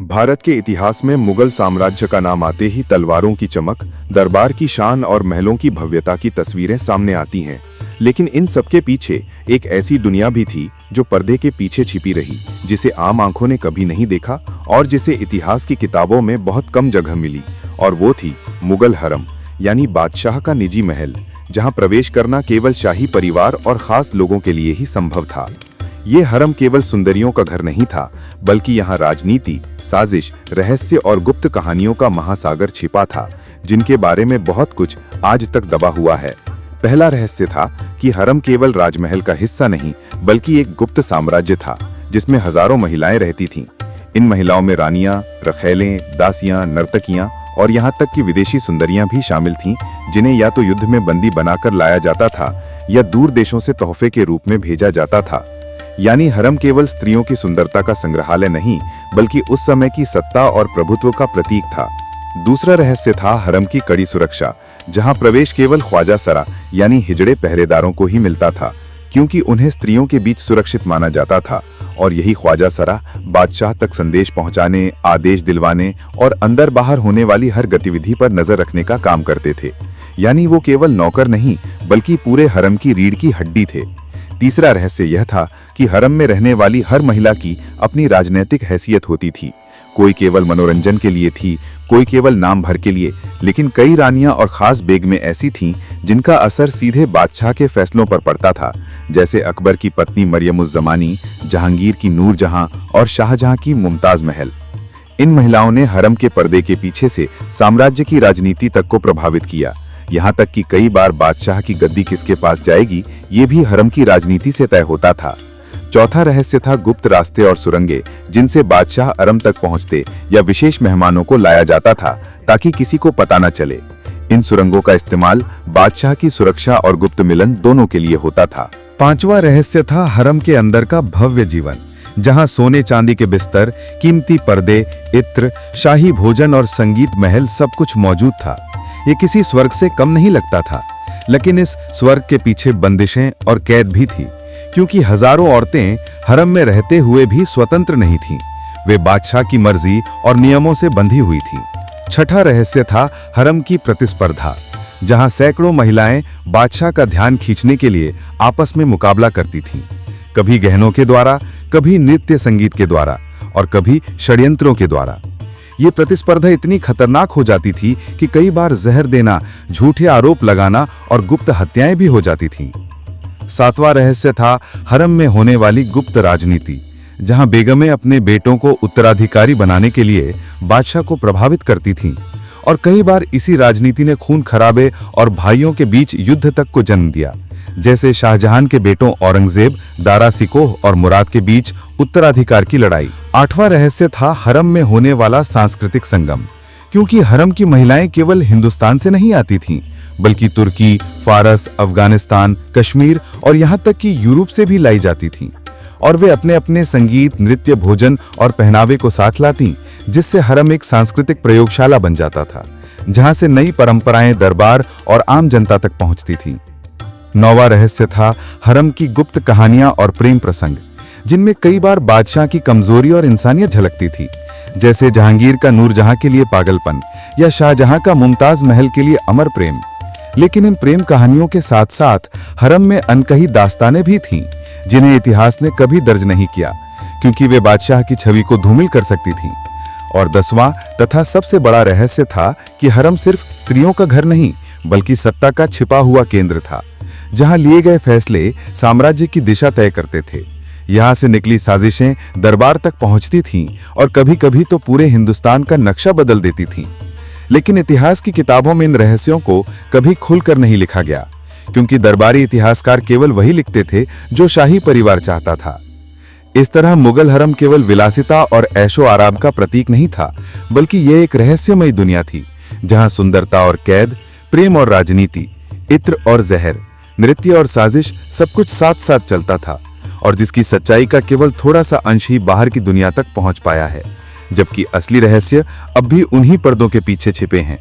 भारत के इतिहास में मुगल साम्राज्य का नाम आते ही तलवारों की चमक, दरबार की शान और महलों की भव्यता की तस्वीरें सामने आती हैं। लेकिन इन सबके पीछे एक ऐसी दुनिया भी थी जो पर्दे के पीछे छिपी रही, जिसे आम आंखों ने कभी नहीं देखा और जिसे इतिहास की किताबों में बहुत कम जगह मिली। और वो थी मुगल हरम, यानी बादशाह का निजी महल, जहां प्रवेश करना केवल शाही परिवार और खास लोगों के लिए ही संभव था। ये हरम केवल सुंदरियों का घर नहीं था, बल्कि यहाँ राजनीति, साजिश, रहस्य और गुप्त कहानियों का महासागर छिपा था, जिनके बारे में बहुत कुछ आज तक दबा हुआ है। पहला रहस्य था कि हरम केवल राजमहल का हिस्सा नहीं, बल्कि एक गुप्त साम्राज्य था, जिसमें हजारों महिलाएं रहती थीं। इन महिलाओं में रानियां, रखैलें, दासियां, नर्तकियां और यहाँ तक कि विदेशी सुंदरियां भी शामिल थीं, जिन्हें या तो युद्ध में बंदी बनाकर लाया जाता था या दूर देशों से तोहफे के रूप में भेजा जाता था। यानी हरम केवल स्त्रियों की सुंदरता का संग्रहालय नहीं, बल्कि उस समय की सत्ता और प्रभुत्व का प्रतीक था। दूसरा रहस्य था हरम की कड़ी सुरक्षा, जहां प्रवेश केवल ख्वाजा सरा यानी हिजड़े पहरेदारों को ही मिलता था, क्योंकि उन्हें स्त्रियों के बीच सुरक्षित माना जाता था। और यही ख्वाजा सरा बादशाह तक संदेश पहुंचाने, आदेश दिलवाने और अंदर बाहर होने वाली हर गतिविधि पर नजर रखने का काम करते थे। यानी वो केवल नौकर नहीं, बल्कि पूरे हरम की रीढ़ की हड्डी थे। तीसरा रहस्य यह था कि हरम में रहने वाली हर महिला की अपनी राजनीतिक हैसियत होती थी। कोई केवल मनोरंजन के लिए थी, कोई केवल नाम भर के लिए, लेकिन कई रानियां और खास बेगमें ऐसी थीं जिनका असर सीधे बादशाह के फैसलों पर पड़ता था, जैसे अकबर की पत्नी मरियम-उज़-ज़मानी, जहांगीर की नूरजहां और शाहजहां की मुमताज महल। इन महिलाओं ने हरम के पर्दे के पीछे से साम्राज्य की राजनीति तक को प्रभावित किया। यहाँ तक कि कई बार बादशाह की गद्दी किसके पास जाएगी, ये भी हरम की राजनीति से तय होता था। चौथा रहस्य था गुप्त रास्ते और सुरंगें, जिनसे बादशाह हरम तक पहुंचते या विशेष मेहमानों को लाया जाता था, ताकि किसी को पता न चले। इन सुरंगों का इस्तेमाल बादशाह की सुरक्षा और गुप्त मिलन दोनों के लिए होता था। पांचवा रहस्य था हरम के अंदर का भव्य जीवन, जहां सोने चांदी के बिस्तर, कीमती पर्दे, इत्र, शाही भोजन और संगीत महल सब कुछ मौजूद था। ये किसी स्वर्ग से कम नहीं लगता था, लेकिन इस स्वर्ग के पीछे बंदिशें और कैद भी थी, क्योंकि हजारों औरतें हरम में रहते हुए भी स्वतंत्र नहीं थीं। वे बादशाह की मर्जी और नियमों से बंधी हुई थीं। छठा रहस्य था हरम की प्रतिस्पर्धा, जहां सैकड़ों महिलाएं बादशाह का ध्यान खींचने के लिए आपस में मुकाबला करती थीं, कभी गहनों के द्वारा, कभी नृत्य संगीत के द्वारा और कभी षड्यंत्रों के द्वारा। ये प्रतिस्पर्धा इतनी खतरनाक हो जाती थी कि कई बार जहर देना, झूठे आरोप लगाना और गुप्त हत्याएं भी हो जाती थीं। सातवां रहस्य था हरम में होने वाली गुप्त राजनीति, जहां बेगमें अपने बेटों को उत्तराधिकारी बनाने के लिए बादशाह को प्रभावित करती थीं, और कई बार इसी राजनीति ने खून खराबे और भाइयों के बीच युद्ध तक को जन्म दिया, जैसे शाहजहां के बेटों औरंगजेब, दारा सिकोह और मुराद के बीच उत्तराधिकार की लड़ाई। आठवां रहस्य था हरम में होने वाला सांस्कृतिक संगम, क्योंकि हरम की महिलाएं केवल हिंदुस्तान से नहीं आती थीं, बल्कि तुर्की, फारस, अफगानिस्तान, कश्मीर और यहाँ तक कि यूरोप से भी लाई जाती थीं, और वे अपने अपने संगीत, नृत्य, भोजन और पहनावे को साथ लाती, जिससे हरम एक सांस्कृतिक प्रयोगशाला बन जाता था, जहाँ से नई परंपराएं दरबार और आम जनता तक पहुँचती थीं। नौवां रहस्य था हरम की गुप्त कहानियां और प्रेम प्रसंग, जिनमें कई बार बादशाह की कमजोरी और इंसानियत झलकती थी, जैसे जहांगीर का नूरजहां के लिए पागलपन या शाहजहां का मुमताज महल के लिए अमर प्रेम। लेकिन इन प्रेम कहानियों के साथ साथ हरम में अनकही दास्तानें भी थीं, जिन्हें इतिहास ने कभी दर्ज नहीं किया, क्योंकि वे बादशाह की छवि को धूमिल कर सकती थीं। और 10वां तथा सबसे बड़ा रहस्य था कि हरम सिर्फ स्त्रियों का घर नहीं, बल्कि सत्ता का छिपा हुआ केंद्र था, जहां लिए गए फैसले साम्राज्य की दिशा तय करते थे। यहां से निकली साजिशें दरबार तक पहुंचती थीं और कभी-कभी तो पूरे हिंदुस्तान का नक्शा बदल देती थीं। लेकिन इतिहास की किताबों में इन रहस्यों को कभी खुलकर नहीं लिखा गया, क्योंकि दरबारी इतिहासकार केवल वही लिखते थे जो शाही परिवार चाहता था। इस तरह मुगल हरम केवल विलासिता और ऐशो आराम का प्रतीक नहीं था, बल्कि यह एक रहस्यमयी दुनिया थी, जहां सुंदरता और कैद, प्रेम और राजनीति, इत्र और जहर, नृत्य और साजिश सब कुछ साथ साथ चलता था, और जिसकी सच्चाई का केवल थोड़ा सा अंश ही बाहर की दुनिया तक पहुंच पाया है, जबकि असली रहस्य अब भी उन्हीं पर्दों के पीछे छिपे हैं।